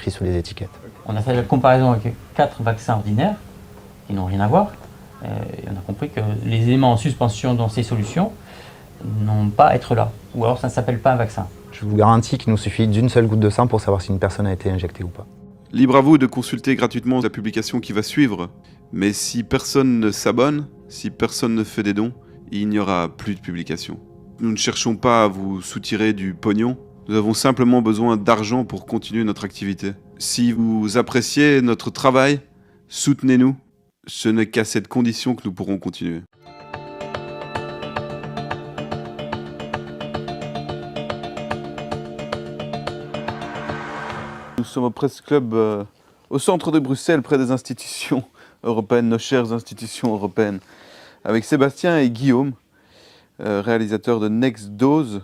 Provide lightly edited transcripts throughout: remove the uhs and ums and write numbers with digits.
écrit sur les étiquettes. On a fait la comparaison avec 4 vaccins ordinaires qui n'ont rien à voir. Et on a compris que les éléments en suspension dans ces solutions n'ont pas à être là. Ou alors ça ne s'appelle pas un vaccin. Je vous garantis qu'il nous suffit d'une seule goutte de sang pour savoir si une personne a été injectée ou pas. Libre à vous de consulter gratuitement la publication qui va suivre. Mais si personne ne s'abonne, si personne ne fait des dons, il n'y aura plus de publication. Nous ne cherchons pas à vous soutirer du pognon. Nous avons simplement besoin d'argent pour continuer notre activité. Si vous appréciez notre travail, soutenez-nous. Ce n'est qu'à cette condition que nous pourrons continuer. Nous sommes au Press Club, au centre de Bruxelles, près des institutions européennes, nos chères institutions européennes, avec Sébastien et Guillaume, réalisateurs de Next Dose.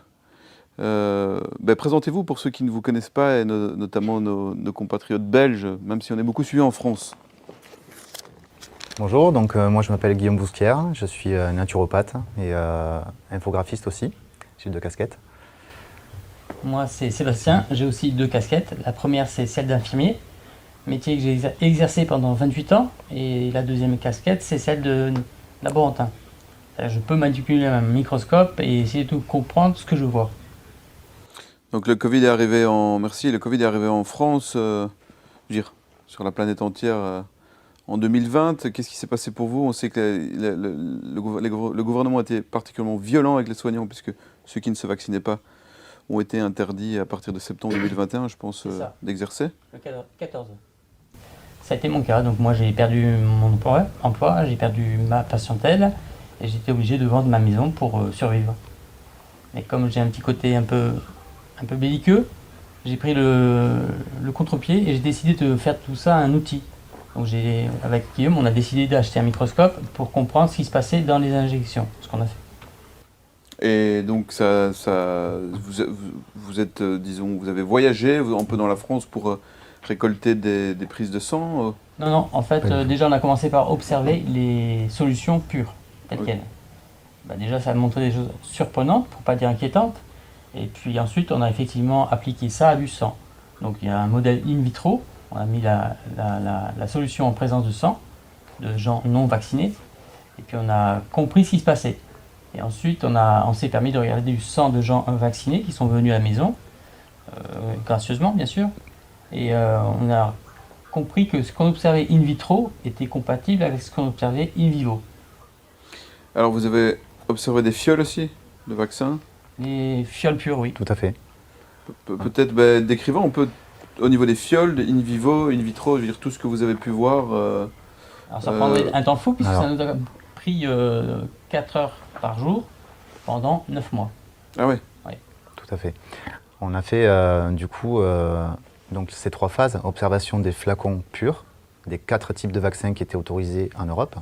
Présentez-vous pour ceux qui ne vous connaissent pas, et notamment nos compatriotes belges, même si on est beaucoup suivis en France. Bonjour, donc moi je m'appelle Guillaume Bousquière, je suis naturopathe et infographiste aussi, j'ai 2 casquettes. Moi, c'est Sébastien, j'ai aussi 2 casquettes. La première, c'est celle d'infirmier, métier que j'ai exercé pendant 28 ans. Et la deuxième casquette, c'est celle de laborantin. Je peux manipuler un microscope et essayer de comprendre ce que je vois. Donc le Covid est arrivé en France, sur la planète entière en 2020. Qu'est-ce qui s'est passé pour vous? On sait que le gouvernement a été particulièrement violent avec les soignants, puisque ceux qui ne se vaccinaient pas ont été interdits à partir de septembre 2021, je pense, d'exercer. Le 14. Ça a été mon cas. Donc moi, j'ai perdu mon emploi, j'ai perdu ma patientèle et j'étais obligé de vendre ma maison pour survivre. Et comme j'ai un petit côté un peu belliqueux, j'ai pris le contre-pied et j'ai décidé de faire tout ça un outil. Donc avec Guillaume, on a décidé d'acheter un microscope pour comprendre ce qui se passait dans les injections, ce qu'on a fait. Et donc vous êtes, vous avez voyagé un peu dans la France pour récolter des prises de sang Non, en fait, déjà on a commencé par observer les solutions pures, telles quelles. Déjà ça a montré des choses surprenantes, pour pas dire inquiétantes. Et puis ensuite on a effectivement appliqué ça à du sang. Donc il y a un modèle in vitro, on a mis la solution en présence de sang, de gens non vaccinés. Et puis on a compris ce qui se passait. Et ensuite, on s'est permis de regarder du sang de gens vaccinés qui sont venus à la maison, gracieusement bien sûr. Et on a compris que ce qu'on observait in vitro était compatible avec ce qu'on observait in vivo. Alors vous avez observé des fioles aussi, de vaccins? Les fioles pures, oui. Tout à fait. Peut-être décrivant un peu au niveau des fioles, in vivo, in vitro, je veux dire tout ce que vous avez pu voir. Alors ça prendrait un temps fou puisque ça nous a pris 4 heures par jour pendant 9 mois. Ah oui. Tout à fait. On a fait donc ces 3 phases, observation des flacons purs, des 4 types de vaccins qui étaient autorisés en Europe.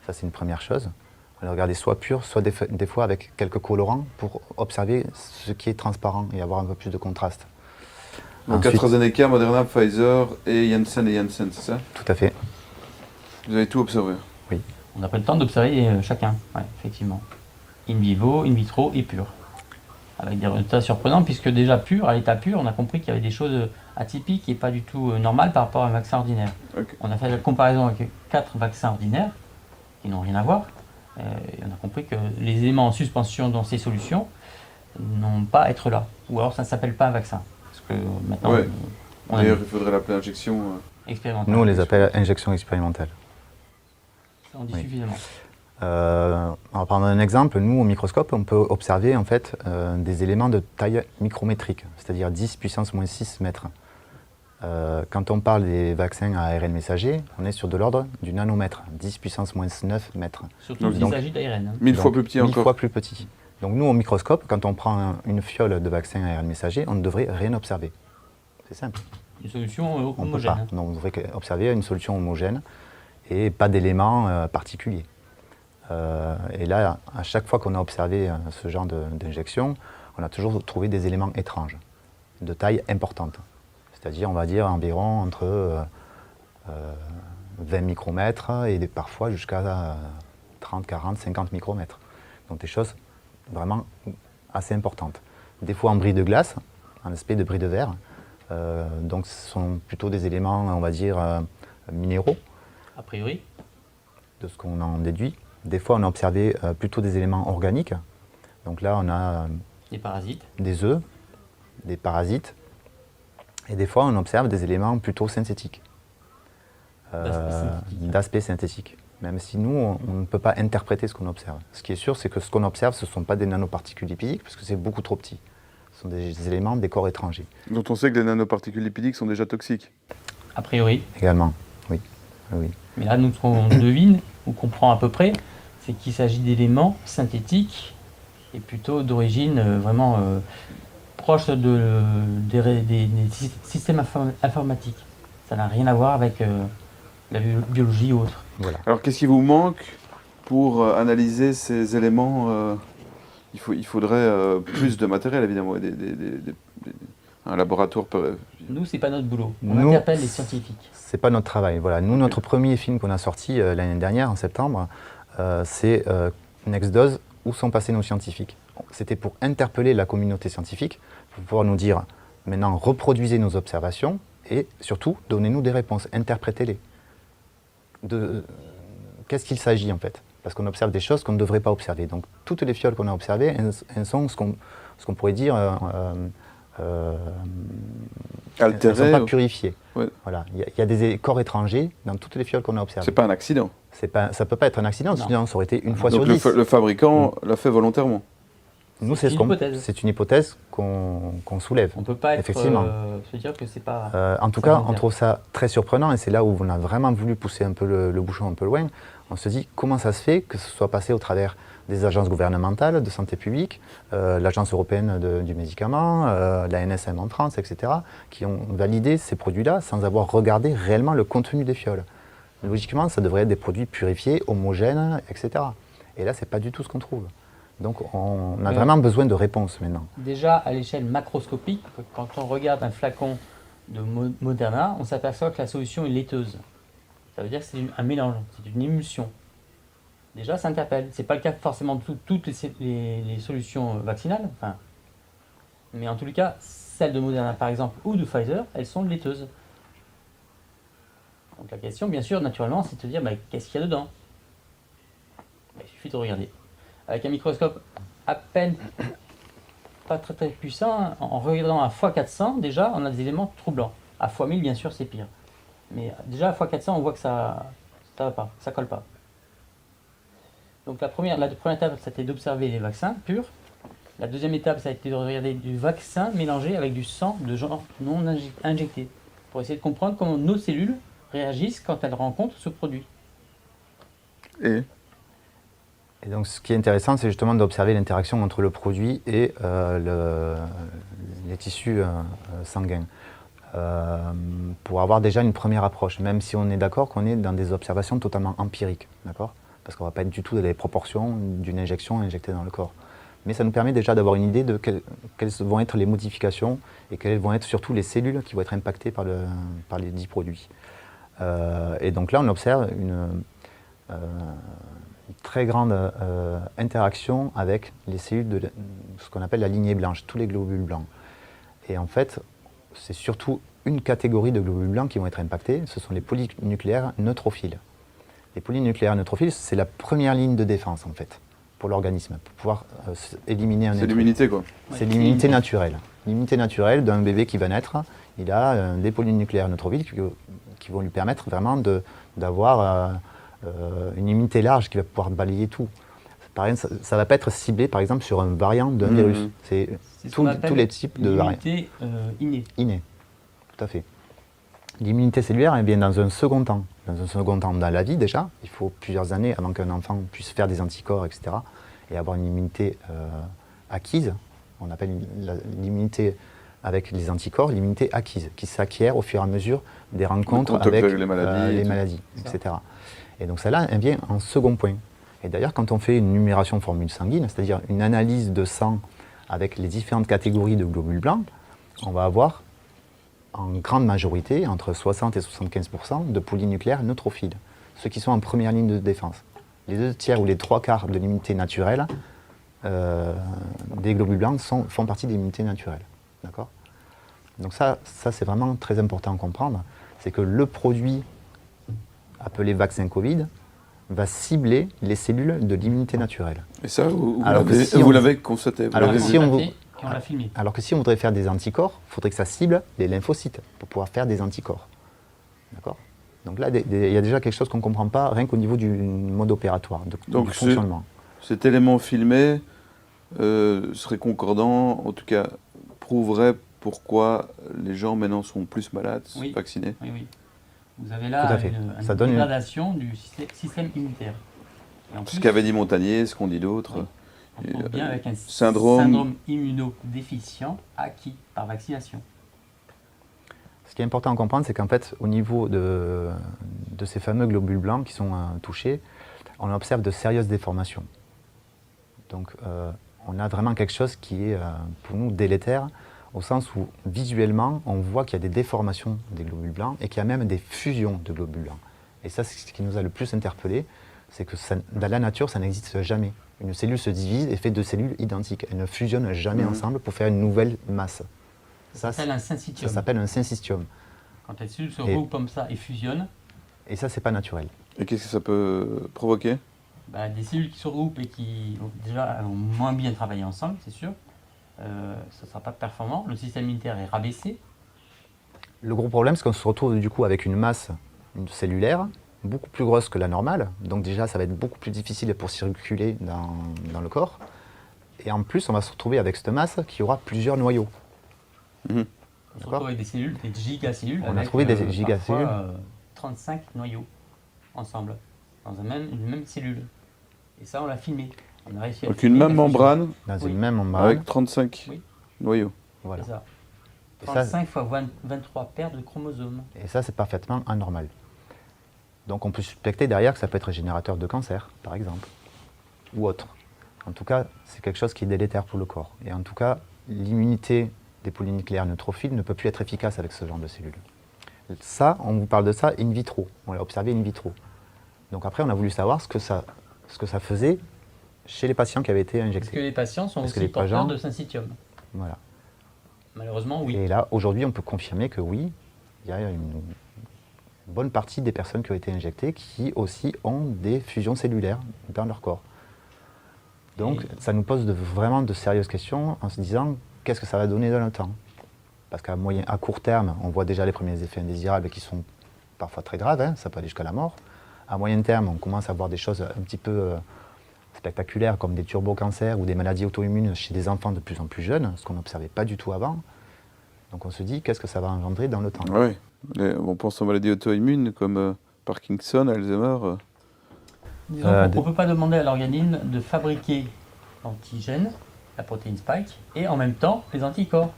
Ça c'est une première chose. On a regardé soit pur, soit des fois avec quelques colorants pour observer ce qui est transparent et avoir un peu plus de contraste. Donc AstraZeneca, Moderna, Pfizer et Janssen, c'est ça? Tout à fait. Vous avez tout observé? Oui. On a pris le temps d'observer chacun, effectivement. In vivo, in vitro et pur. Avec des résultats surprenants, puisque déjà pur, à l'état pur, on a compris qu'il y avait des choses atypiques et pas du tout normales par rapport à un vaccin ordinaire. Okay. On a fait la comparaison avec 4 vaccins ordinaires qui n'ont rien à voir. Et on a compris que les éléments en suspension dans ces solutions n'ont pas à être là. Ou alors ça ne s'appelle pas un vaccin. Parce que maintenant, d'ailleurs, il faudrait l'appeler injection expérimentale. Nous, on les appelle injection expérimentale. On dit suffisamment. On va prendre un exemple. Nous, au microscope, on peut observer en fait des éléments de taille micrométrique, c'est-à-dire 10 puissance moins 6 mètres. Quand on parle des vaccins à ARN messager, on est sur de l'ordre du nanomètre, 10 puissance moins 9 mètres. Surtout s'il s'agit d'ARN. 1000 fois plus petit encore. 1000 fois plus petit. Donc nous, au microscope, quand on prend une fiole de vaccin à ARN messager, on ne devrait rien observer. C'est simple. Une solution homogène. Non, on devrait observer une solution homogène et pas d'éléments particuliers. Et là, à chaque fois qu'on a observé ce genre d'injection, on a toujours trouvé des éléments étranges, de taille importante. C'est-à-dire, on va dire, environ entre 20 micromètres et parfois jusqu'à 30, 40, 50 micromètres. Donc des choses vraiment assez importantes. Des fois en bris de glace, en aspect de bris de verre, Donc ce sont plutôt des éléments, on va dire, minéraux, A priori. de ce qu'on en déduit. Des fois, on a observé plutôt des éléments organiques. Donc là, on a Des parasites. des œufs, des parasites. Et des fois, on observe des éléments plutôt synthétiques. D'aspect synthétique. Même si nous, on ne peut pas interpréter ce qu'on observe. Ce qui est sûr, c'est que ce qu'on observe, ce ne sont pas des nanoparticules lipidiques, parce que c'est beaucoup trop petit. Ce sont des éléments des corps étrangers. Dont on sait que les nanoparticules lipidiques sont déjà toxiques. A priori. Également, oui. Oui. Mais là, nous, ce qu'on devine, ou comprend à peu près, c'est qu'il s'agit d'éléments synthétiques et plutôt d'origine vraiment proche des systèmes informatiques. Ça n'a rien à voir avec la biologie ou autre. Voilà. Alors qu'est-ce qui vous manque pour analyser ces éléments il faudrait plus de matériel, évidemment, un laboratoire. Nous, c'est pas notre boulot. On Nous, interpelle les scientifiques. C'est pas notre travail. Voilà. Nous, notre premier film qu'on a sorti l'année dernière, en septembre, c'est NextDose, où sont passés nos scientifiques. C'était pour interpeller la communauté scientifique, pour pouvoir nous dire, maintenant, reproduisez nos observations et surtout, donnez-nous des réponses, interprétez-les. Qu'est-ce qu'il s'agit en fait? Parce qu'on observe des choses qu'on ne devrait pas observer. Donc, toutes les fioles qu'on a observées, elles sont ce qu'on pourrait dire elles ne sont pas purifiées. Ouais. Voilà. Il y a des corps étrangers dans toutes les fioles qu'on a observées. C'est pas un accident. Ça ne peut pas être un accident, sinon ça aurait été une fois Donc sur 10. le fabricant l'a fait volontairement. Nous, c'est une hypothèse qu'on soulève. On ne peut pas effectivement. Se dire que c'est pas... en tout cas, on trouve ça très surprenant et c'est là où on a vraiment voulu pousser un peu le bouchon un peu loin. On se dit comment ça se fait que ce soit passé au travers des agences gouvernementales de santé publique, l'Agence européenne du médicament, la NSM en France, etc., qui ont validé ces produits-là sans avoir regardé réellement le contenu des fioles. Logiquement, ça devrait être des produits purifiés, homogènes, etc. Et là, ce n'est pas du tout ce qu'on trouve. Donc on a vraiment besoin de réponses maintenant. Déjà, à l'échelle macroscopique, quand on regarde un flacon de Moderna, on s'aperçoit que la solution est laiteuse. Ça veut dire que c'est un mélange, c'est une émulsion. Déjà, ça interpelle. Ce n'est pas le cas forcément de toutes les solutions vaccinales, enfin, mais en tous les cas, celles de Moderna par exemple, ou de Pfizer, elles sont laiteuses. Donc la question, bien sûr, naturellement, c'est de se dire, qu'est-ce qu'il y a dedans? Il suffit de regarder. Avec un microscope à peine pas très très puissant, en regardant à x400, déjà, on a des éléments troublants. À x1000, bien sûr, c'est pire. Mais déjà, à x400, on voit que ça va pas, ça colle pas. Donc la première étape, c'était d'observer les vaccins purs. La deuxième étape, ça a été de regarder du vaccin mélangé avec du sang de gens non injectés, pour essayer de comprendre comment nos cellules réagissent quand elles rencontrent ce produit. Et donc ce qui est intéressant, c'est justement d'observer l'interaction entre le produit et les tissus sanguins. Pour avoir déjà une première approche, même si on est d'accord qu'on est dans des observations totalement empiriques, d'accord ? Parce qu'on ne va pas être du tout dans les proportions d'une injection injectée dans le corps. Mais ça nous permet déjà d'avoir une idée de quelles vont être les modifications et quelles vont être surtout les cellules qui vont être impactées par les dits produits. Et donc là, on observe une très grande interaction avec les cellules de ce qu'on appelle la lignée blanche, tous les globules blancs. Et en fait, c'est surtout une catégorie de globules blancs qui vont être impactés, ce sont les polynucléaires neutrophiles. Les polynucléaires neutrophiles, c'est la première ligne de défense en fait, pour l'organisme, pour pouvoir éliminer un intrus. C'est l'immunité quoi. C'est l'immunité naturelle. L'immunité naturelle d'un bébé qui va naître, il a des polynucléaires neutrophiles qui vont lui permettre vraiment d'avoir une immunité large qui va pouvoir balayer tout. Par exemple, ça ne va pas être ciblé par exemple sur un variant d'un virus. C'est tous les types de variants. L'immunité innée. Innée, tout à fait. L'immunité cellulaire, elle vient dans un second temps. Dans un second temps dans la vie déjà, il faut plusieurs années avant qu'un enfant puisse faire des anticorps, etc. et avoir une immunité acquise. On appelle l'immunité avec les anticorps, l'immunité acquise, qui s'acquiert au fur et à mesure des rencontres avec les maladies, etc. Et donc celle-là, elle vient en second point. Et d'ailleurs, quand on fait une numération formule sanguine, c'est-à-dire une analyse de sang avec les différentes catégories de globules blancs, on va avoir en grande majorité, entre 60 et 75% de polynucléaires neutrophiles, ceux qui sont en première ligne de défense. Les 2 tiers ou les 3 quarts de l'immunité naturelle des globules blancs font partie de l'immunité naturelle. D'accord ? Donc ça c'est vraiment très important à comprendre, c'est que le produit appelé vaccin Covid va cibler les cellules de l'immunité naturelle. Et ça, vous Alors que l'avez si vous on- l'avez constaté. Vous Alors l'avez que vu. si on l'a veut- fait et on l'a filmé. Alors que si on voudrait faire des anticorps, il faudrait que ça cible les lymphocytes pour pouvoir faire des anticorps. D'accord? Donc là, il y a déjà quelque chose qu'on ne comprend pas, rien qu'au niveau du mode opératoire, Donc du fonctionnement. cet élément filmé serait concordant, en tout cas prouverait pourquoi les gens maintenant sont plus malades, Oui. vaccinés. Oui, oui. Vous avez Tout à là fait. une Ça donne une- dégradation du système immunitaire. Et en Ce plus, qu'avait dit Montagnier, ce qu'ont dit d'autres. Oui. on tombe bien avec un syndrome immunodéficient acquis par vaccination. Ce qui est important à comprendre, c'est qu'en fait, au niveau de ces fameux globules blancs qui sont touchés, on observe de sérieuses déformations. Donc, on a vraiment quelque chose qui est, pour nous, délétère, au sens où, visuellement, on voit qu'il y a des déformations des globules blancs et qu'il y a même des fusions de globules blancs. Et ça, c'est ce qui nous a le plus interpellé, c'est que dans la nature, ça n'existe jamais. Une cellule se divise et fait deux cellules identiques. Elles ne fusionnent jamais ensemble pour faire une nouvelle masse. Ça s'appelle un syncytium. Ça s'appelle un syncytium. Quand les cellules se Et- regroupent comme ça et fusionnent, Et ça, c'est pas naturel. Et qu'est-ce que ça peut provoquer? bah, des cellules qui se regroupent et qui déjà ont moins bien travaillé ensemble, c'est sûr, ça ne sera pas performant. Le système immunitaire est rabaissé. Le gros problème, c'est qu'on se retrouve du coup avec une masse cellulaire beaucoup plus grosse que la normale. Donc déjà, ça va être beaucoup plus difficile pour circuler dans le corps. Et en plus, on va se retrouver avec cette masse qui aura plusieurs noyaux. On se D'accord. retrouve avec des cellules, des gigacellules. On a avec, trouvé des gigacellules. parfois, 35 noyaux ensemble, dans une même cellule. Et ça, on l'a filmé. On a réussi à Donc filmer une la même fusion. membrane Dans Oui. une même membrane. avec 35 Oui. noyaux. Voilà. C'est ça. Et ça, 35 fois 23 paires de chromosomes. et ça, c'est parfaitement anormal. Donc on peut suspecter derrière que ça peut être générateur de cancer, par exemple, ou autre. En tout cas, c'est quelque chose qui est délétère pour le corps. Et en tout cas, l'immunité des polynucléaires neutrophiles ne peut plus être efficace avec ce genre de cellules. Ça, on vous parle de ça in vitro. On l'a observé in vitro. Donc après, on a voulu savoir ce que ça faisait chez les patients qui avaient été Parce que injectés. les patients sont Parce que aussi les porteurs patients- de syncytium. Voilà. Malheureusement, oui. Et là, aujourd'hui, on peut confirmer que oui, il y a une bonne partie des personnes qui ont été injectées qui aussi ont des fusions cellulaires dans leur corps. Donc, Et- ça nous pose vraiment de sérieuses questions en se disant qu'est-ce que ça va donner dans le temps. Parce à court terme, on voit déjà les premiers effets indésirables qui sont parfois très graves, hein, ça peut aller jusqu'à la mort. À moyen terme, on commence à voir des choses un petit peu spectaculaires comme des turbocancers ou des maladies auto-immunes chez des enfants de plus en plus jeunes, ce qu'on n'observait pas du tout avant. Donc on se dit qu'est-ce que ça va engendrer dans le temps. Oui. On pense aux maladies auto-immunes comme Parkinson, Alzheimer. Disons qu'on ne peut pas demander à l'organisme de fabriquer l'antigène, la protéine spike, et en même temps les anticorps.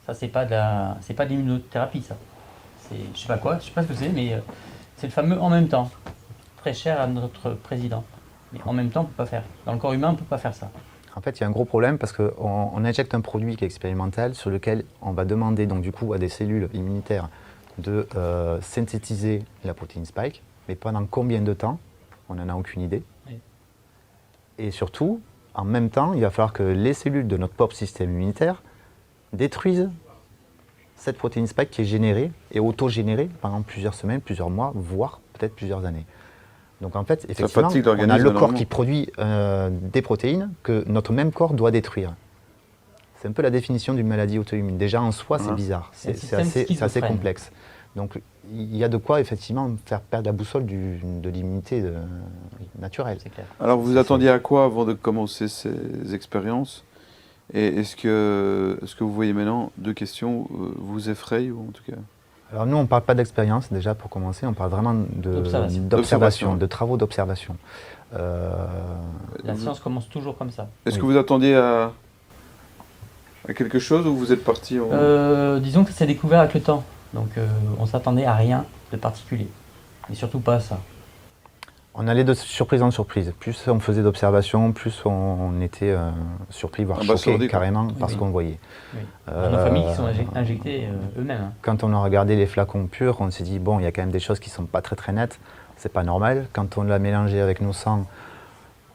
Ça, c'est pas de l'immunothérapie, ça. Je sais pas quoi, je sais pas ce que c'est, mais c'est le fameux en même temps. Très cher à notre président. Mais en même temps, on peut pas faire. Dans le corps humain, on peut pas faire ça. En fait, il y a un gros problème parce qu'on injecte un produit qui est expérimental sur lequel on va demander donc du coup à des cellules immunitaires de synthétiser la protéine spike, mais pendant combien de temps? On n'en a aucune idée. Oui. Et surtout, en même temps, il va falloir que les cellules de notre propre système immunitaire détruisent cette protéine spike qui est générée et auto-générée pendant plusieurs semaines, plusieurs mois, voire peut-être plusieurs années. Donc en fait, effectivement, fatigue on a l'organisme le corps énormément. qui produit des protéines que notre même corps doit détruire. C'est un peu la définition d'une maladie auto-immune. Déjà en soi, c'est bizarre, C'est un c'est système assez schizophrène. complexe. Donc il y a de quoi effectivement faire perdre la boussole de l'immunité naturelle. C'est clair. Alors vous attendiez à quoi avant de commencer ces expériences? Et est-ce que vous voyez maintenant, deux questions, vous effrayent ou en tout cas? Alors nous, on ne parle pas d'expérience déjà pour commencer, on parle vraiment D'observation. d'observation, de travaux d'observation. La science commence toujours comme ça. Est-ce Oui. que vous attendiez à quelque chose ou vous êtes parti Disons que c'est découvert avec le temps. Donc on s'attendait à rien de particulier. Et surtout pas à ça. On allait de surprise en surprise. Plus on faisait d'observations, plus on était surpris, voire choqués Abasourdi, quoi. carrément par ce Oui. qu'on voyait. Oui. Nos familles qui sont Euh, injectées eux-mêmes. Hein. Quand on a regardé les flacons purs, on s'est dit, bon, il y a quand même des choses qui ne sont pas très très nettes, c'est pas normal. Quand on l'a mélangé avec nos sangs,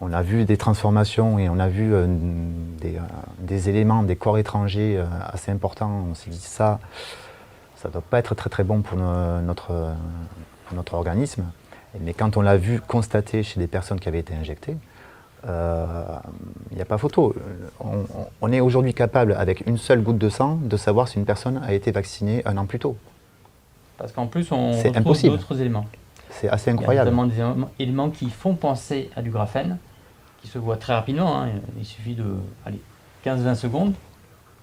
On a vu des transformations et on a vu des éléments, des corps étrangers assez importants. On s'est dit ça ne doit pas être très très bon pour notre organisme. Mais quand on l'a vu constater chez des personnes qui avaient été injectées, il n'y a pas photo. On est aujourd'hui capable, avec une seule goutte de sang, de savoir si une personne a été vaccinée un an plus tôt. Parce qu'en plus, on C'est retrouve impossible. d'autres éléments. C'est assez Il y a incroyable. notamment des éléments qui font penser à du graphène, qui se voient très rapidement. Hein. Il suffit de 15-20 secondes,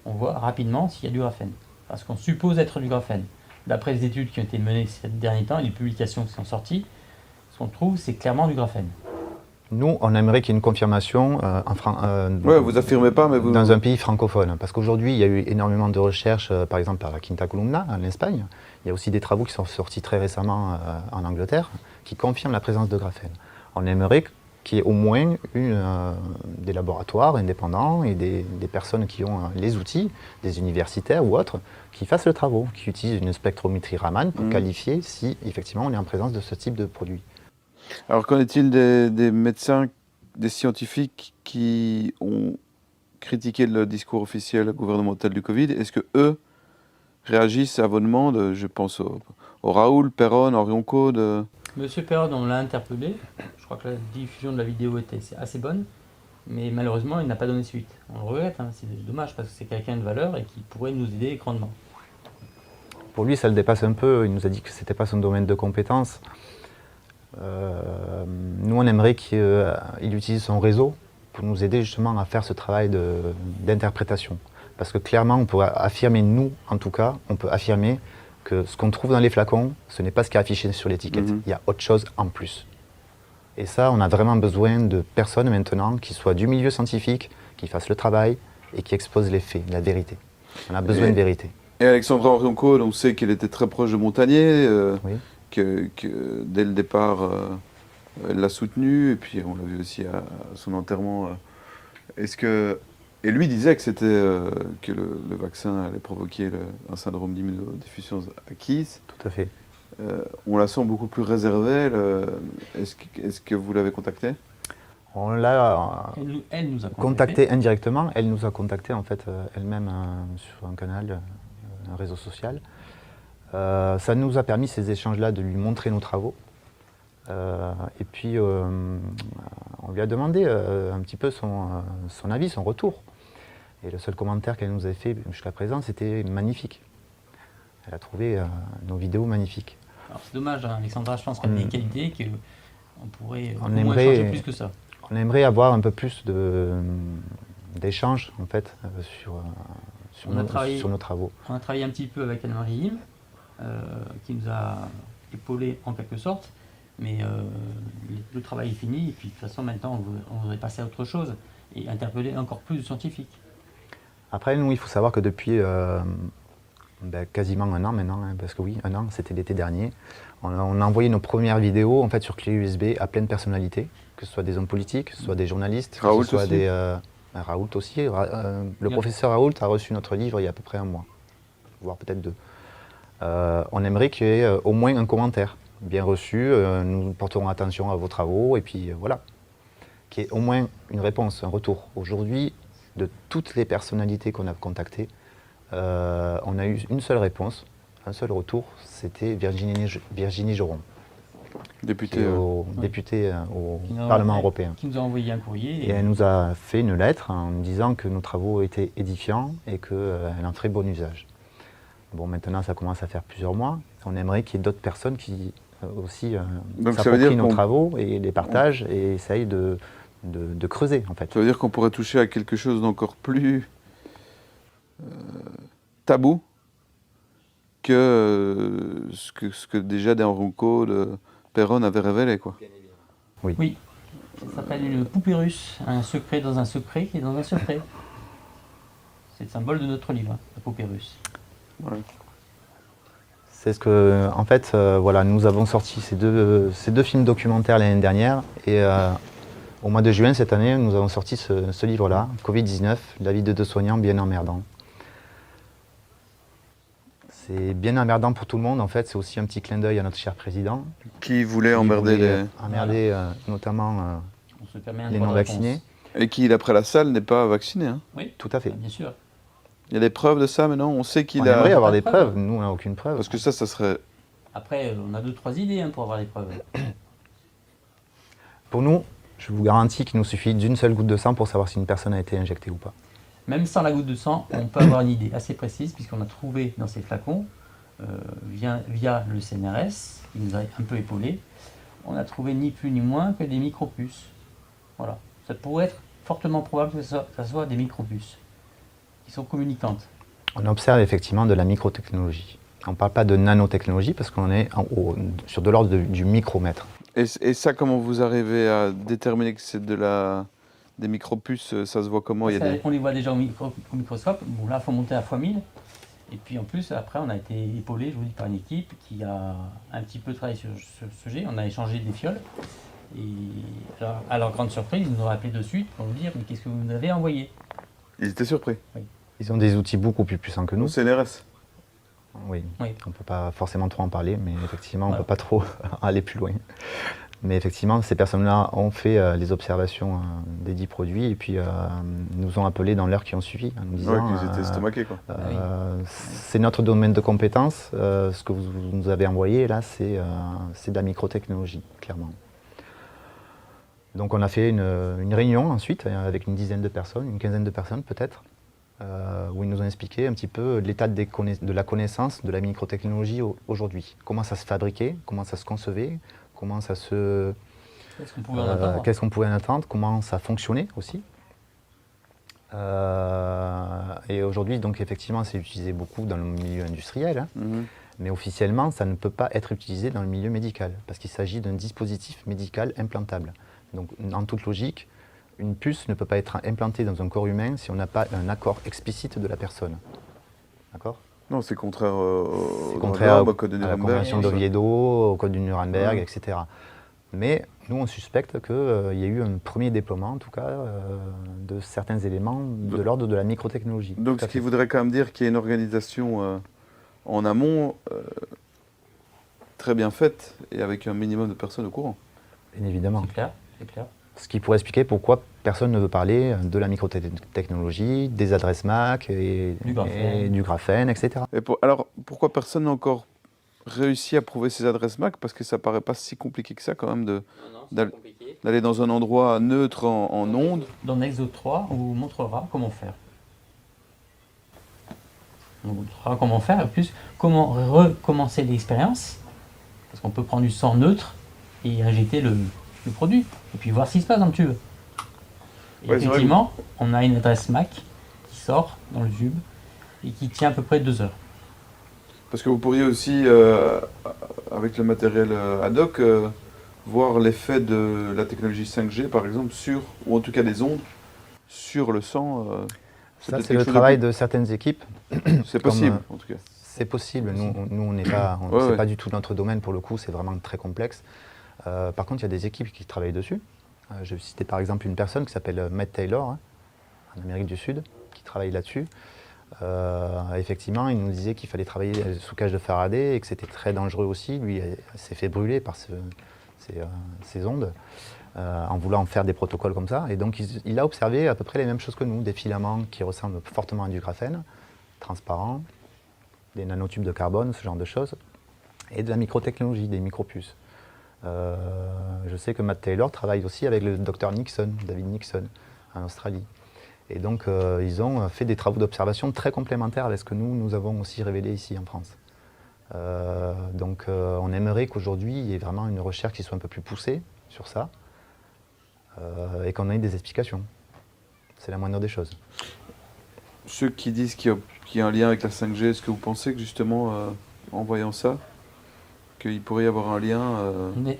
on voit rapidement s'il y a du graphène. Parce qu'on suppose être du graphène. D'après les études qui ont été menées ces derniers temps et les publications qui sont sorties, ce qu'on trouve, c'est clairement du graphène. Nous, on aimerait qu'il y ait une confirmation vous affirmez pas, mais vous... dans un pays francophone. Parce qu'aujourd'hui, il y a eu énormément de recherches, par exemple par la Quinta Columna, en Espagne. Il y a aussi des travaux qui sont sortis très récemment en Angleterre, qui confirment la présence de graphène. On aimerait qu'il y ait au moins des laboratoires indépendants et des personnes qui ont les outils, des universitaires ou autres, qui fassent le travail, qui utilisent une spectrométrie Raman pour qualifier si effectivement on est en présence de ce type de produit. Alors qu'en est-il des médecins, des scientifiques qui ont critiqué le discours officiel gouvernemental du Covid? Est-ce que eux réagissent à vos demandes? Je pense au Raoul, Perron, Orion Code. Monsieur Perron, on l'a interpellé. Je crois que la diffusion de la vidéo était assez bonne. Mais malheureusement, il n'a pas donné suite. On le regrette, hein. C'est dommage parce que c'est quelqu'un de valeur et qui pourrait nous aider grandement. Pour lui, ça le dépasse un peu. Il nous a dit que ce n'était pas son domaine de compétence. Nous, on aimerait qu'il utilise son réseau pour nous aider justement à faire ce travail d'interprétation. Parce que clairement, on peut affirmer, nous en tout cas, on peut affirmer que ce qu'on trouve dans les flacons, ce n'est pas ce qui est affiché sur l'étiquette. Il y a autre chose en plus. Et ça, on a vraiment besoin de personnes maintenant qui soient du milieu scientifique, qui fassent le travail et qui exposent les faits, la vérité. On a besoin de vérité. Et Alexandra Orion Code, on sait qu'elle était très proche de Montagnier. Oui. Que dès le départ, elle l'a soutenu, et puis on l'a vu aussi à son enterrement. Et lui disait que c'était que le vaccin allait provoquer un syndrome d'immunodéficience acquise. Tout à fait. On la sent beaucoup plus réservée. Est-ce que vous l'avez contactée? On l'a Elle nous a contacté indirectement. Elle nous a contacté en fait elle-même sur un canal, un réseau social. Ça nous a permis, ces échanges-là, de lui montrer nos travaux. Et puis, on lui a demandé un petit peu son avis, son retour. Et le seul commentaire qu'elle nous avait fait jusqu'à présent, c'était magnifique. Elle a trouvé nos vidéos magnifiques. Alors c'est dommage, hein, Alexandra, je pense qu'elle a des qualités qu'on pourrait on moins aimerait changer plus que ça. On aimerait avoir un peu plus d'échanges en fait, sur nos travaux. On a travaillé un petit peu avec Anne-Marie Him, qui nous a épaulé en quelque sorte, mais le travail est fini et puis de toute façon maintenant on voudrait passer à autre chose et interpeller encore plus de scientifiques. Après nous il faut savoir que depuis quasiment un an maintenant, hein, parce que oui, un an, c'était l'été dernier, on a envoyé nos premières vidéos en fait, sur clé USB à plein de personnalités, que ce soit des hommes politiques, que ce soit des journalistes, Raoult que ce soit aussi. Raoult aussi. Le professeur Raoult a reçu notre livre il y a à peu près un mois, voire peut-être 2. On aimerait qu'il y ait au moins un commentaire bien reçu, nous porterons attention à vos travaux, et puis voilà. Qu'il y ait au moins une réponse, un retour. Aujourd'hui, de toutes les personnalités qu'on a contactées, on a eu une seule réponse, un seul retour, c'était Virginie Joron, Députée députée au Parlement européen. Qui nous a envoyé un courrier. Et elle nous a fait une lettre en disant que nos travaux étaient édifiants et qu'elle en ferait bon usage. Bon, maintenant, ça commence à faire plusieurs mois. On aimerait qu'il y ait d'autres personnes qui aussi s'approprient nos travaux et les partagent et essayent de creuser, en fait. Ça veut dire qu'on pourrait toucher à quelque chose d'encore plus tabou que ce que déjà Orion Code, Perron avait révélé, quoi. Oui. Ça s'appelle une poupée russe, un secret dans un secret qui est dans un secret. C'est le symbole de notre livre, la poupée russe. Ouais. C'est ce que, en fait, voilà, nous avons sorti ces deux films documentaires l'année dernière et au mois de juin cette année, nous avons sorti ce livre-là, Covid-19, la vie de deux soignants bien emmerdants. C'est bien emmerdant pour tout le monde, en fait, c'est aussi un petit clin d'œil à notre cher président. Qui voulait emmerder Emmerder notamment se permet un les droit de non-vaccinés. réponse. Et qui, après la salle, n'est pas vacciné. Hein. Oui, Tout à fait. bien sûr. Il y a des preuves de ça maintenant. On sait qu'il On a. aimerait avoir Pas de des preuve. preuves, nous on n'a aucune preuve. Parce que ça serait. Après, on a 2-3 idées hein, pour avoir les preuves. Pour nous, je vous garantis qu'il nous suffit d'une seule goutte de sang pour savoir si une personne a été injectée ou pas. Même sans la goutte de sang, on peut avoir une idée assez précise, puisqu'on a trouvé dans ces flacons, via le CNRS, qui nous a un peu épaulé, on a trouvé ni plus ni moins que des micropuces. Voilà. Ça pourrait être fortement probable que ça soit des micropuces, qui sont communicantes. On observe effectivement de la microtechnologie. On ne parle pas de nanotechnologie parce qu'on est sur de l'ordre du micromètre. Et ça, comment vous arrivez à déterminer que c'est des micropuces? Ça se voit comment? Il y a des... On les voit déjà au microscope. Bon, là, il faut monter à x1000. Et puis en plus, après, on a été épaulé, je vous dis, par une équipe qui a un petit peu travaillé sur ce sujet. On a échangé des fioles. Et alors, à leur grande surprise, ils nous ont appelé de suite pour nous dire mais qu'est-ce que vous nous avez envoyé? Ils étaient surpris. Ils ont des outils beaucoup plus puissants que nous. Au CNRS. Oui. Oui. On ne peut pas forcément trop en parler, mais effectivement, on ne Voilà. peut pas trop aller plus loin. Mais effectivement, ces personnes-là ont fait les observations des 10 produits et puis nous ont appelés dans l'heure qui ont suivi en nous Ouais, disant qu'ils étaient estomaqués, quoi. c'est notre domaine de compétence, ce que vous nous avez envoyé là, c'est de la microtechnologie, clairement. Donc on a fait une réunion ensuite avec une dizaine de personnes, une quinzaine de personnes peut-être, où ils nous ont expliqué un petit peu l'état de la connaissance de la microtechnologie aujourd'hui. Comment ça se fabriquait, comment ça se concevait, comment ça se... Qu'est-ce qu'on pouvait en attendre? qu'est-ce qu'on pouvait en attendre, comment ça fonctionnait aussi. Et aujourd'hui, donc effectivement, c'est utilisé beaucoup dans le milieu industriel, hein, Mhm. mais officiellement, ça ne peut pas être utilisé dans le milieu médical, parce qu'il s'agit d'un dispositif médical implantable. Donc, en toute logique, une puce ne peut pas être implantée dans un corps humain si on n'a pas un accord explicite de la personne. D'accord ? Non, c'est contraire C'est au contraire au code de à la Nuremberg. convention tout ça. d'Oviedo, au code du Nuremberg, Ouais. etc. Mais nous, on suspecte qu'il y a eu un premier déploiement, en tout cas, de certains éléments de l'ordre de la microtechnologie. Donc, Tout à ce qui fait. voudrait quand même dire qu'il y a une organisation en amont très bien faite et avec un minimum de personnes au courant. Bien évidemment. C'est clair, c'est clair. Ce qui pourrait expliquer pourquoi personne ne veut parler de la microtechnologie, des adresses MAC et du graphène, etc. Et alors, pourquoi personne n'a encore réussi à prouver ces adresses MAC? Parce que ça paraît pas si compliqué que ça quand même D'aller- compliqué. d'aller dans un endroit neutre en ondes. Dans Nexo 3, on vous montrera comment faire. On vous montrera comment faire et plus comment recommencer l'expérience. Parce qu'on peut prendre du sang neutre et injecter le produit et puis voir ce qui se passe dans le tube. Et Ouais, c'est vrai effectivement, on a une adresse MAC qui sort dans le tube et qui tient à peu près 2 heures. Parce que vous pourriez aussi, avec le matériel ad hoc, voir l'effet de la technologie 5G, par exemple, ou en tout cas des ondes, sur le sang. Ça, peut-être c'est le quelque chose travail de certaines équipes. C'est possible, en tout cas. C'est possible. Nous on n'est pas, Ouais, c'est ouais. pas du tout notre domaine pour le coup. C'est vraiment très complexe. Par contre, il y a des équipes qui travaillent dessus. Je vais citer par exemple une personne qui s'appelle Matt Taylor, hein, en Amérique du Sud, qui travaille là-dessus. Effectivement, il nous disait qu'il fallait travailler sous cage de Faraday et que c'était très dangereux aussi. Lui s'est fait brûler par ces ondes en voulant faire des protocoles comme ça. Et donc, il a observé à peu près les mêmes choses que nous, des filaments qui ressemblent fortement à du graphène, transparents, des nanotubes de carbone, ce genre de choses, et de la microtechnologie, des micropuces. Je sais que Matt Taylor travaille aussi avec le docteur Nixon, David Nixon, en Australie. Et donc, ils ont fait des travaux d'observation très complémentaires avec ce que nous avons aussi révélé ici en France. Donc, on aimerait qu'aujourd'hui, il y ait vraiment une recherche qui soit un peu plus poussée sur ça et qu'on ait des explications. C'est la moindre des choses. Ceux qui disent qu'il y a un lien avec la 5G, est-ce que vous pensez que justement, en voyant ça, qu'il pourrait y avoir un lien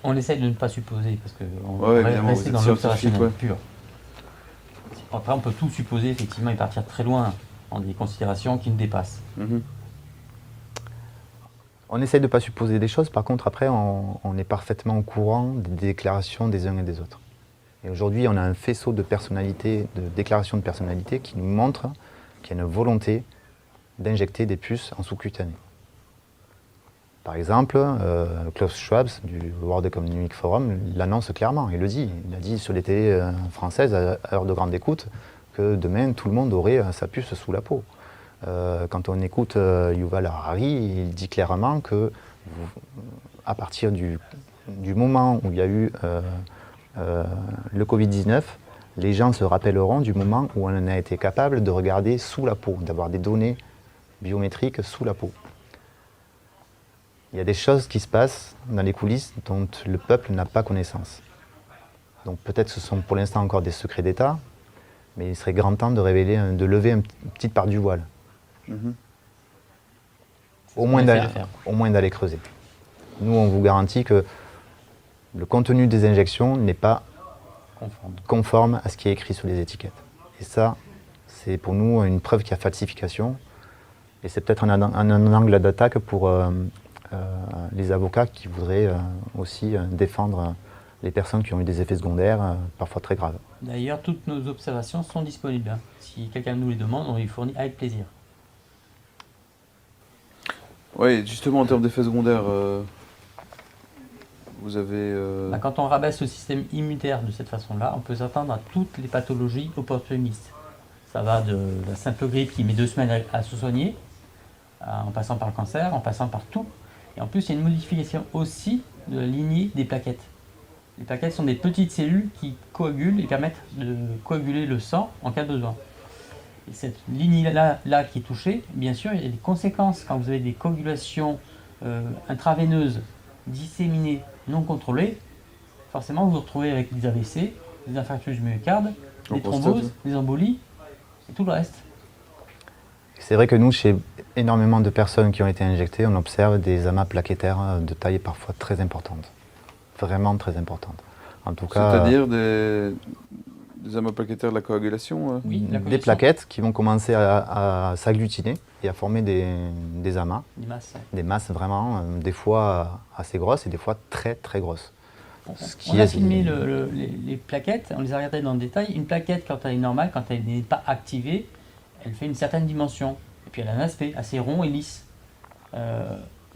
On essaie de ne pas supposer parce qu'on Ouais, va évidemment, rester vous êtes dans scientifique, l'observationnel ouais. pur. Après, on peut tout supposer effectivement et partir très loin dans des considérations qui nous dépassent. Mhm. On essaye de ne pas supposer des choses, par contre, après, on est parfaitement au courant des déclarations des uns et des autres. Et aujourd'hui, on a un faisceau de personnalités, de déclarations de personnalités qui nous montrent qu'il y a une volonté d'injecter des puces en sous-cutané. Par exemple, Klaus Schwab du World Economic Forum l'annonce clairement, il le dit. Il a dit sur les télés françaises à heure de grande écoute que demain tout le monde aurait sa puce sous la peau. Quand on écoute Yuval Harari, il dit clairement que à partir du moment où il y a eu le Covid-19, les gens se rappelleront du moment où on a été capable de regarder sous la peau, d'avoir des données biométriques sous la peau. Il y a des choses qui se passent dans les coulisses dont le peuple n'a pas connaissance. Donc peut-être ce sont pour l'instant encore des secrets d'État, mais il serait grand temps de lever une petite part du voile. Au moins d'aller creuser. Nous, on vous garantit que le contenu des injections n'est pas conforme à ce qui est écrit sur les étiquettes. Et ça, c'est pour nous une preuve qu'il y a falsification. Et c'est peut-être un angle d'attaque pour les avocats qui voudraient aussi défendre les personnes qui ont eu des effets secondaires parfois très graves. D'ailleurs, toutes nos observations sont disponibles. Hein. Si quelqu'un nous les demande, on les fournit avec plaisir. Oui, justement en termes d'effets secondaires, vous avez... Quand on rabaisse le système immunitaire de cette façon-là, on peut s'attendre à toutes les pathologies opportunistes. Ça va de la simple grippe qui met 2 semaines à se soigner, en passant par le cancer, en passant par tout. Et en plus, il y a une modification aussi de la lignée des plaquettes. Les plaquettes sont des petites cellules qui coagulent et permettent de coaguler le sang en cas de besoin. Et cette lignée-là qui est touchée, bien sûr, il y a des conséquences. Quand vous avez des coagulations intraveineuses disséminées, non contrôlées, forcément vous vous retrouvez avec des AVC, des infarctus du myocarde, des thromboses, des embolies et tout le reste. C'est vrai que nous, chez énormément de personnes qui ont été injectées, on observe des amas plaquettaires de taille parfois très importante. Vraiment très importante. En tout cas, c'est-à-dire des amas plaquettaires de la coagulation Oui, la des plaquettes qui vont commencer à s'agglutiner et à former des amas. Des masses vraiment, des fois assez grosses et des fois très très grosses. On a filmé les plaquettes, on les a regardées dans le détail. Une plaquette, quand elle est normale, quand elle n'est pas activée, elle fait une certaine dimension. Et puis elle a un aspect assez rond et lisse.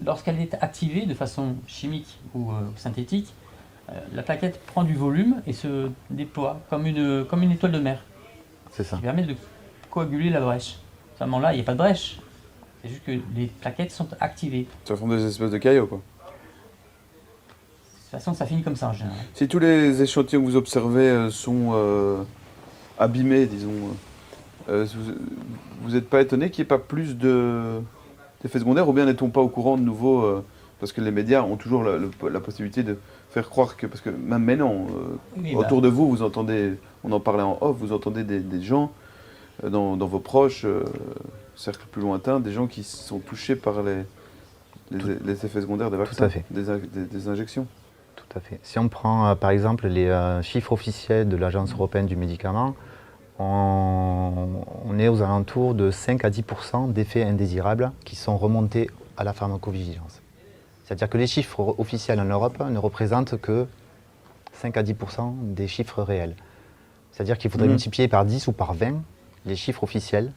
Lorsqu'elle est activée de façon chimique ou synthétique, la plaquette prend du volume et se déploie comme une étoile de mer. C'est ça. Qui permet de coaguler la brèche. Seulement là, il n'y a pas de brèche. C'est juste que les plaquettes sont activées. Ça forme des espèces de caillots, quoi. De toute façon, ça finit comme ça en général. Si tous les échantillons que vous observez sont abîmés, disons, vous n'êtes pas étonné qu'il n'y ait pas plus d'effets secondaires, ou bien n'est-on pas au courant de nouveau parce que les médias ont toujours la possibilité de faire croire que, parce que même maintenant, autour de vous, vous entendez, on en parlait en off, vous entendez des gens dans vos proches, cercles plus lointains, des gens qui sont touchés par les effets secondaires des vaccins, tout à fait. des injections. Tout à fait. Si on prend par exemple les chiffres officiels de l'Agence européenne du médicament, on est aux alentours de 5 à 10% d'effets indésirables qui sont remontés à la pharmacovigilance. C'est-à-dire que les chiffres officiels en Europe ne représentent que 5 à 10% des chiffres réels. C'est-à-dire qu'il faudrait multiplier par 10 ou par 20 les chiffres officiels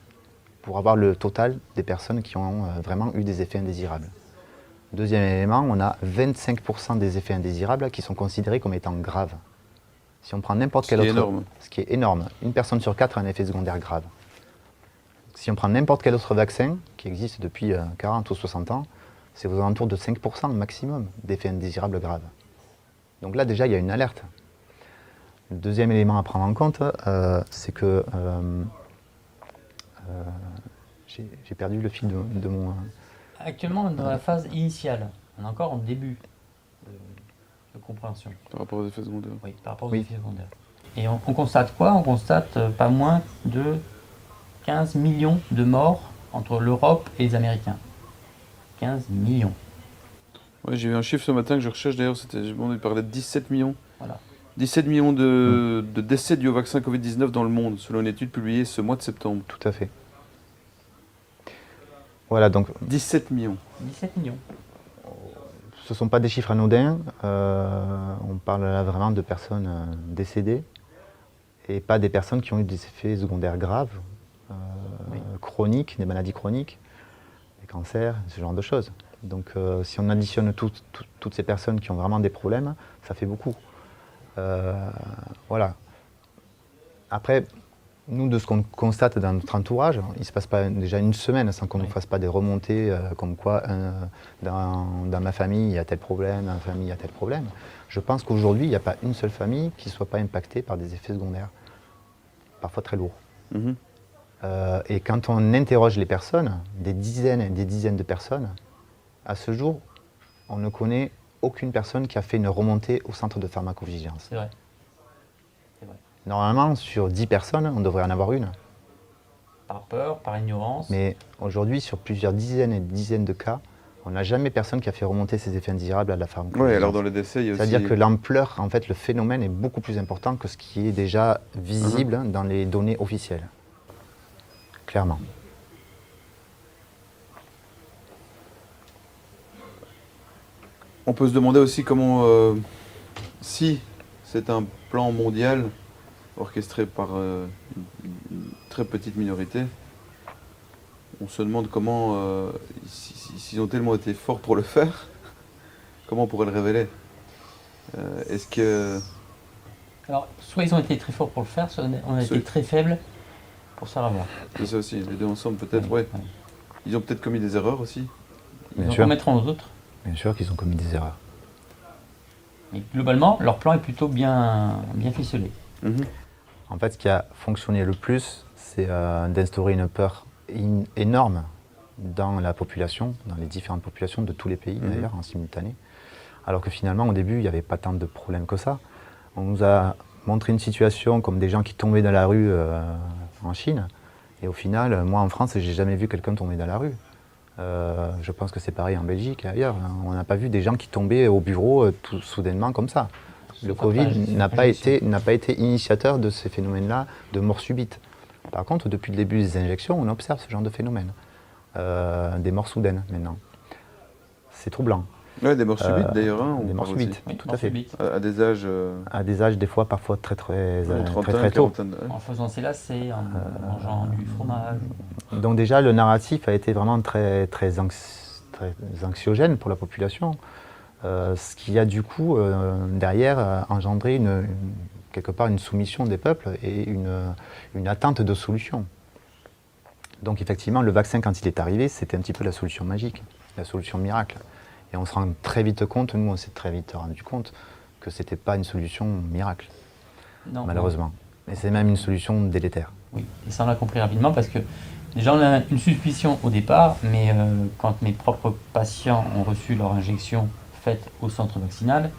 pour avoir le total des personnes qui ont vraiment eu des effets indésirables. Deuxième élément, on a 25% des effets indésirables qui sont considérés comme étant graves. Si on prend n'importe quel autre... Énorme. Ce qui est énorme. Une personne sur 4 a un effet secondaire grave. Si on prend n'importe quel autre vaccin qui existe depuis 40 ou 60 ans, c'est aux alentours de 5% maximum d'effets indésirables graves. Donc là, déjà, il y a une alerte. Le deuxième élément à prendre en compte, c'est que... j'ai perdu le fil de mon... Actuellement, on est dans la phase initiale. On est encore en début de compréhension. Par rapport aux effets secondaires. Oui, par rapport aux effets secondaires. Et on constate quoi? On constate pas moins de 15 millions de morts entre l'Europe et les Américains. 15 millions. Ouais, j'ai eu un chiffre ce matin que je recherche d'ailleurs, il parlait de 17 millions. Voilà. 17 millions de décès dus au vaccin Covid-19 dans le monde, selon une étude publiée ce mois de septembre. Tout à fait. Voilà, donc 17 millions. 17 millions. Ce ne sont pas des chiffres anodins. On parle là vraiment de personnes décédées et pas des personnes qui ont eu des effets secondaires graves, chroniques, des maladies chroniques, des cancers, ce genre de choses. Donc si on additionne toutes ces personnes qui ont vraiment des problèmes, ça fait beaucoup. Voilà. Après, nous, de ce qu'on constate dans notre entourage, il ne se passe pas déjà une semaine sans qu'on ne fasse pas des remontées comme quoi dans ma famille, il y a tel problème, dans ma famille, il y a tel problème. Je pense qu'aujourd'hui, il n'y a pas une seule famille qui ne soit pas impactée par des effets secondaires, parfois très lourds. Mhm. Et quand on interroge les personnes, des dizaines et des dizaines de personnes, à ce jour, on ne connaît aucune personne qui a fait une remontée au centre de pharmacovigilance. C'est vrai. C'est vrai. Normalement, sur 10 personnes, on devrait en avoir une. Par peur, par ignorance. Mais aujourd'hui, sur plusieurs dizaines et dizaines de cas, on n'a jamais personne qui a fait remonter ces effets indésirables à la pharmacovigilance. Oui, alors dans les décès, il y a aussi... C'est-à-dire que l'ampleur, en fait, le phénomène est beaucoup plus important que ce qui est déjà visible dans les données officielles. Clairement. On peut se demander aussi comment, si c'est un plan mondial orchestré par une très petite minorité, on se demande comment, s'ils ont tellement été forts pour le faire, comment on pourrait le révéler. Est-ce que... Alors, soit ils ont été très forts pour le faire, soit on a été Soit- très faibles pour ça avoir. C'est ça aussi, les deux ensemble peut-être, ouais. Ils ont peut-être commis des erreurs aussi. Ils Bien en sûr. remettront aux autres. Bien sûr qu'ils ont commis des erreurs. Mais globalement, leur plan est plutôt bien ficelé. Mhm. En fait, ce qui a fonctionné le plus, c'est d'instaurer une peur énorme dans la population, dans les différentes populations de tous les pays d'ailleurs, en simultané. Alors que finalement, au début, il n'y avait pas tant de problèmes que ça. On nous a montré une situation comme des gens qui tombaient dans la rue en Chine. Et au final, moi en France, j'ai jamais vu quelqu'un tomber dans la rue. Je pense que c'est pareil en Belgique et ailleurs. On n'a pas vu des gens qui tombaient au bureau tout soudainement comme ça. Le Covid n'a pas été initiateur de ces phénomènes-là de mort subite. Par contre, depuis le début des injections, on observe ce genre de phénomène. Des morts soudaines maintenant. C'est troublant. Ouais, des morts subites d'ailleurs. Hein, on Des morts parle subites, Oui, tout mort à fait. subite. aussi. À des âges... À des âges des fois parfois très trentaine, tôt. quarantaine, ouais. En faisant ses lacets, en mangeant du fromage. Donc déjà, le narratif a été vraiment très anxiogène pour la population. Ce qui a du coup, derrière, engendré quelque part une soumission des peuples et une attente de solution. Donc effectivement, le vaccin, quand il est arrivé, c'était un petit peu la solution magique, la solution miracle. Et on se rend très vite compte, nous on s'est très vite rendu compte, que ce n'était pas une solution miracle, Non, malheureusement. Et c'est même une solution délétère. Oui, et ça on l'a compris rapidement parce que déjà on a une suspicion au départ, mais quand mes propres patients ont reçu leur injection faite au centre vaccinal,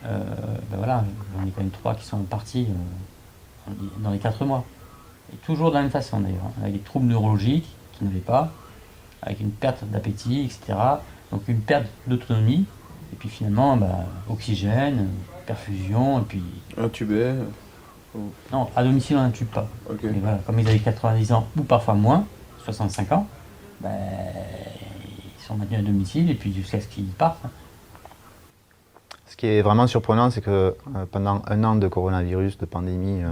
ben voilà, j'en ai quand même 3 qui sont partis dans les 4 mois. Et toujours de la même façon d'ailleurs, avec des troubles neurologiques qu'ils n'avaient pas, avec une perte d'appétit, etc. Donc une perte d'autonomie, et puis finalement, oxygène, perfusion, et puis... Intubés. Non, à domicile on n'intube pas. Ok. Mais voilà, comme ils avaient 90 ans ou parfois moins, 65 ans, ils sont maintenus à domicile et puis jusqu'à ce qu'ils partent. Ce qui est vraiment surprenant, c'est que pendant un an de coronavirus, de pandémie,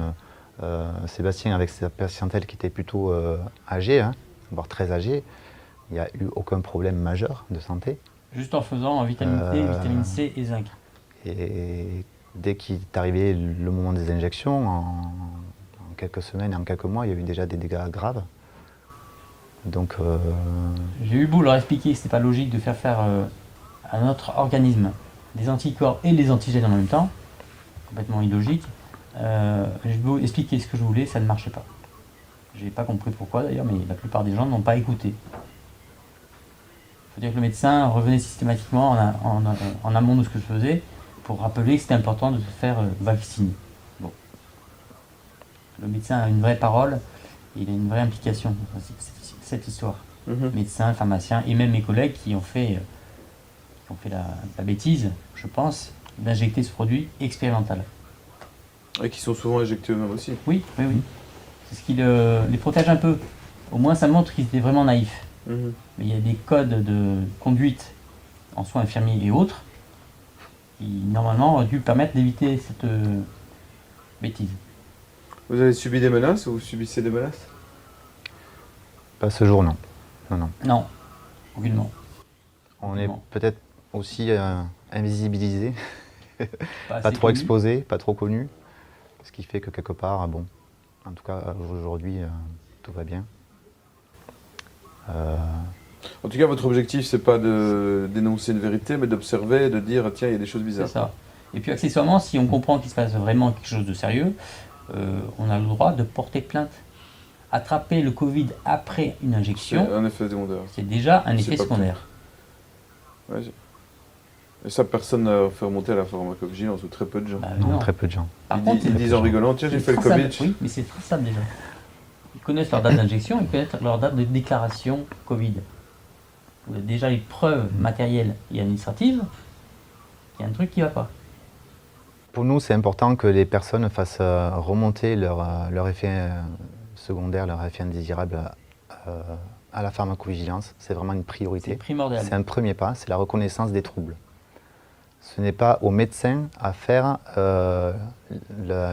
Sébastien, avec sa patientèle qui était plutôt âgée, voire très âgée, il n'y a eu aucun problème majeur de santé. Juste en faisant vitamine D, vitamine C et zinc. Et dès qu'il est arrivé le moment des injections, en quelques semaines et en quelques mois, il y a eu déjà des dégâts graves. Donc, J'ai eu beau leur expliquer que ce n'était pas logique de faire à notre organisme des anticorps et des antigènes en même temps, complètement illogique. J'ai beau expliquer ce que je voulais, ça ne marchait pas. Je n'ai pas compris pourquoi d'ailleurs, mais la plupart des gens n'ont pas écouté. Il faut dire que le médecin revenait systématiquement en amont de ce que je faisais pour rappeler que c'était important de se faire vacciner. Bon. Le médecin a une vraie parole, il a une vraie implication dans cette histoire. Médecin, pharmacien et même mes collègues qui ont fait la bêtise, je pense, d'injecter ce produit expérimental. Et qui sont souvent injectés eux-mêmes aussi. Oui. C'est ce qui les protège un peu. Au moins ça montre qu'ils étaient vraiment naïfs. Mais il y a des codes de conduite en soins infirmiers et autres qui normalement auraient dû permettre d'éviter cette bêtise. Vous avez subi des menaces ou vous subissez des menaces? pas ce jour, non. Non, aucunement. On est Bon. peut-être aussi invisibilisé, Pas pas assez trop connu. exposé, pas trop connu. Ce qui fait que quelque part, bon, en tout cas aujourd'hui, tout va bien. En tout cas, votre objectif, c'est pas de dénoncer une vérité, mais d'observer et de dire tiens, il y a des choses C'est bizarres. ça. Et puis accessoirement, si on comprend qu'il se passe vraiment quelque chose de sérieux, on a le droit de porter plainte. Attraper le Covid après une C'est injection, un effet secondaire. c'est déjà un C'est effet pas secondaire. Ouais, et ça, personne n'a fait remonter à la pharmacovigilance, ou très peu de gens. Bah, Non, non. très peu de gens. Par Ils, contre, ils disent en rigolant tiens, j'ai c'est fait le traçable. Covid. Oui, mais c'est traçable déjà. Ils connaissent leur date d'injection, ils connaissent leur date de déclaration Covid. Vous avez déjà les preuves matérielles et administratives qu'il y a un truc qui ne va pas. Pour nous, c'est important que les personnes fassent remonter leur effet secondaire, leur effet indésirable à la pharmacovigilance. C'est vraiment une C'est priorité. primordial. C'est un premier pas, c'est la reconnaissance des troubles. Ce n'est pas aux médecins à faire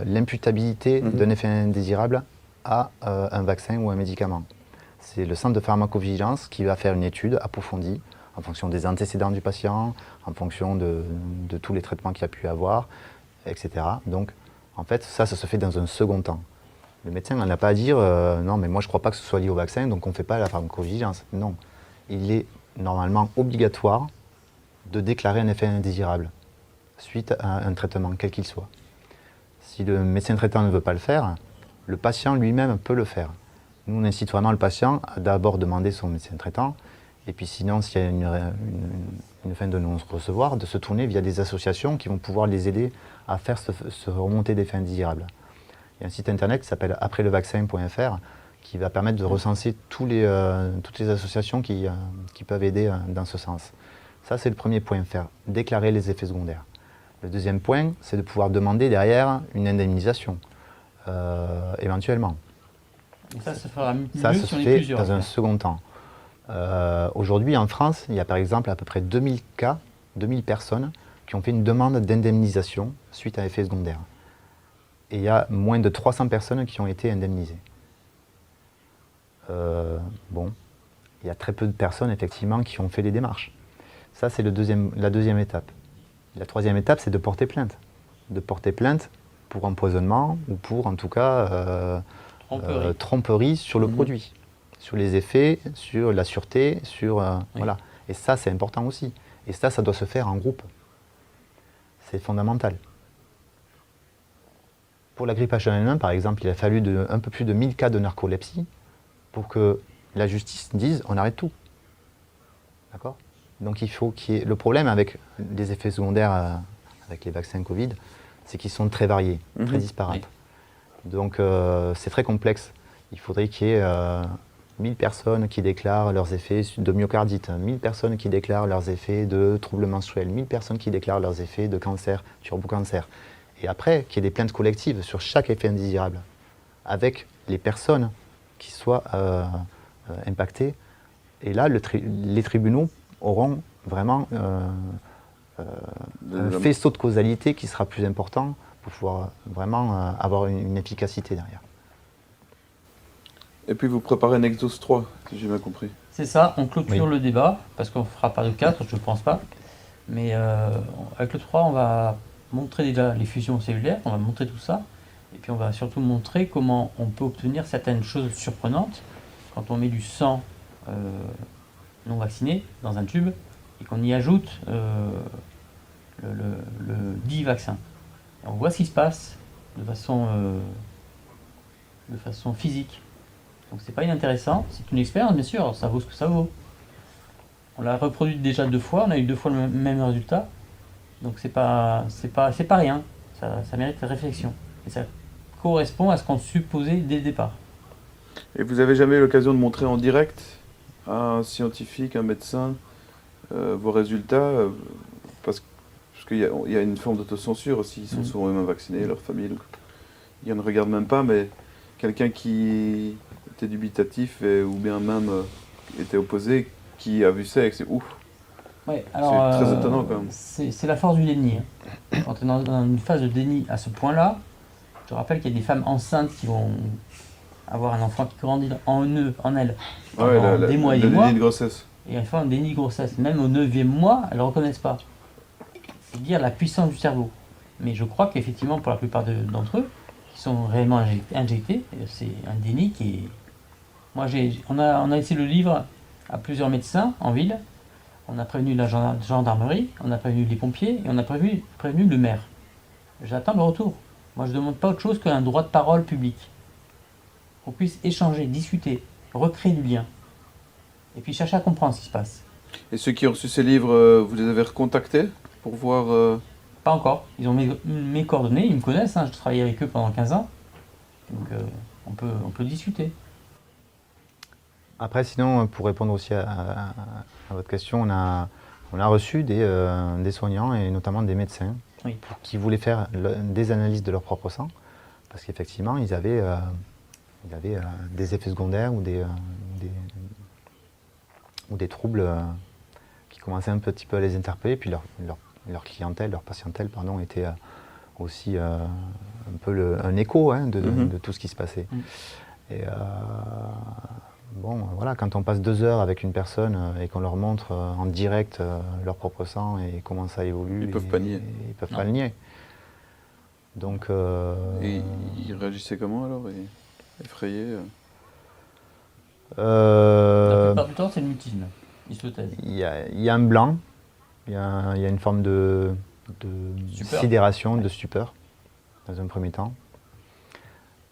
l'imputabilité d'un effet indésirable à un vaccin ou un médicament. C'est le centre de pharmacovigilance qui va faire une étude approfondie en fonction des antécédents du patient, en fonction de tous les traitements qu'il a pu avoir, etc. Donc, en fait, ça se fait dans un second temps. Le médecin n'en a pas à dire non, mais moi je ne crois pas que ce soit lié au vaccin, donc on ne fait pas la pharmacovigilance. Non. Il est normalement obligatoire de déclarer un effet indésirable suite à un traitement, quel qu'il soit. Si le médecin traitant ne veut pas le faire, le patient lui-même peut le faire. Nous, on incite vraiment le patient à d'abord demander son médecin traitant, et puis sinon, s'il y a une fin de non-recevoir, de se tourner via des associations qui vont pouvoir les aider à faire ce remontée d'effets indésirables. Il y a un site internet qui s'appelle aprèslevaccin.fr qui va permettre de recenser toutes les associations qui peuvent aider dans ce sens. Ça, c'est le premier point, déclarer les effets secondaires. Le deuxième point, c'est de pouvoir demander derrière une indemnisation, éventuellement. Et ça se fera mieux Ça si se on est fait plusieurs. dans un second temps. Aujourd'hui, en France, il y a par exemple à peu près 2000 cas, 2000 personnes qui ont fait une demande d'indemnisation suite à effet secondaire. Et il y a moins de 300 personnes qui ont été indemnisées. Bon, il y a très peu de personnes effectivement qui ont fait les démarches. Ça, c'est la deuxième étape. La troisième étape, c'est de porter plainte. De porter plainte pour empoisonnement ou pour, en tout cas, tromperie sur le produit, sur les effets, sur la sûreté, voilà. Et ça, c'est important aussi. Et ça doit se faire en groupe. C'est fondamental. Pour la grippe H1N1, par exemple, il a fallu un peu plus de 1000 cas de narcolepsie pour que la justice dise on arrête tout. D'accord ? Donc il faut qu'il y ait... Le problème avec les effets secondaires avec les vaccins Covid, c'est qu'ils sont très variés, très disparates. Oui. Donc c'est très complexe. Il faudrait qu'il y ait 1000 personnes qui déclarent leurs effets de myocardite, 1000 personnes qui déclarent leurs effets de troubles menstruels, 1000 personnes qui déclarent leurs effets de cancer, turbocancer. Et après, qu'il y ait des plaintes collectives sur chaque effet indésirable, avec les personnes qui soient impactées. Et là, les tribunaux auront vraiment un faisceau de causalité qui sera plus important pour pouvoir vraiment avoir une efficacité derrière. Et puis vous préparez un Exos 3, si j'ai bien compris. C'est ça, on clôture le débat, parce qu'on ne fera pas de 4, je ne pense pas. Mais avec le 3, on va montrer déjà les fusions cellulaires, on va montrer tout ça. Et puis on va surtout montrer comment on peut obtenir certaines choses surprenantes quand on met du sang non vacciné dans un tube et qu'on y ajoute le dit vaccin. Et on voit ce qui se passe de façon physique. Donc c'est pas inintéressant, c'est une expérience bien sûr, ça vaut ce que ça vaut. On l'a reproduit déjà 2 fois, on a eu 2 fois le même résultat. Donc c'est pas rien, ça mérite réflexion. Et ça correspond à ce qu'on supposait dès le départ. Et vous avez jamais eu l'occasion de montrer en direct à un scientifique, un médecin, vos résultats parce qu'il y a une forme d'autocensure aussi, ils sont souvent eux-mêmes vaccinés, leur famille, donc ils ne regardent même pas, mais quelqu'un qui était dubitatif ou bien même était opposé, qui a vu ça et que c'est ouf. Ouais, alors, c'est très étonnant quand même. C'est la force du déni. Quand on est dans une phase de déni à ce point-là, je rappelle qu'il y a des femmes enceintes qui vont avoir un enfant qui grandit en eux, en elles, pendant des mois et des mois. Le déni de grossesse. et elles font un déni de grossesse. Même au 9e mois, elles ne le reconnaissent pas. C'est dire la puissance du cerveau. Mais je crois qu'effectivement, pour la plupart d'entre eux, qui sont réellement injectés, c'est un déni qui est... Moi, on a laissé le livre à plusieurs médecins en ville. On a prévenu la gendarmerie, on a prévenu les pompiers et on a prévenu le maire. J'attends le retour. Moi, je ne demande pas autre chose qu'un droit de parole public. Qu'on puisse échanger, discuter, recréer du lien. Et puis chercher à comprendre ce qui se passe. Et ceux qui ont reçu ces livres, vous les avez recontactés pour voir... Pas encore. Ils ont mes coordonnées, ils me connaissent. Hein. Je travaillais avec eux pendant 15 ans. Donc on peut discuter. Après, sinon, pour répondre aussi à votre question, on a reçu des soignants et notamment des médecins qui voulaient faire des analyses de leur propre sang parce qu'effectivement, ils avaient des effets secondaires ou des troubles qui commençaient un petit peu à les interpeller. Puis leur clientèle, leur patientèle, pardon, était aussi un peu un écho de tout ce qui se passait. Et bon, voilà, quand on passe 2 heures avec une personne et qu'on leur montre en direct leur propre sang et comment ça évolue, ils peuvent pas nier. Ils peuvent pas le nier. Donc, et ils réagissaient comment alors? Effrayés La plupart du temps, c'est le mutisme. Ils se taisent. Il y a un blanc, il y a une forme de sidération, de stupeur, dans un premier temps.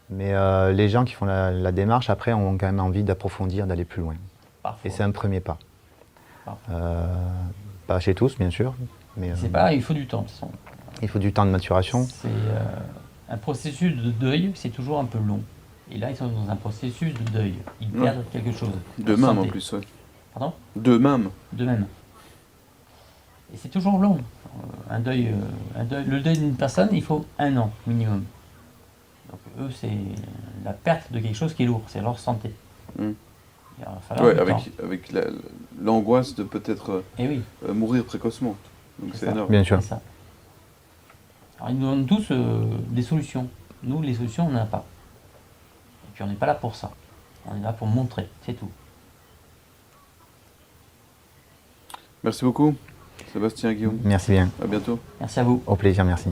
Mais les gens qui font la démarche, après, ont quand même envie d'approfondir, d'aller plus loin. Parfois. Et c'est un premier pas. Pas chez tous, bien sûr. Mais c'est pas, il faut du temps. De toute façon. Il faut du temps de maturation. C'est un processus de deuil, c'est toujours un peu long. Et là, ils sont dans un processus de deuil. Ils perdent quelque chose. D'eux-mêmes en plus, ouais. Pardon? D'eux-mêmes. D'eux-mêmes. Et c'est toujours long. Le deuil d'une personne, il faut 1 an minimum. Donc eux, c'est la perte de quelque chose qui est lourd, c'est leur santé. Ouais, avec l'angoisse de peut-être mourir précocement. Donc c'est énorme. Bien sûr. Ça. Alors ils nous donnent tous des solutions. Nous, les solutions, on n'en a pas. Et puis on n'est pas là pour ça. On est là pour montrer, c'est tout. Merci beaucoup, Sébastien, Guillaume. Merci bien. À bientôt. Merci à vous. Au plaisir, merci.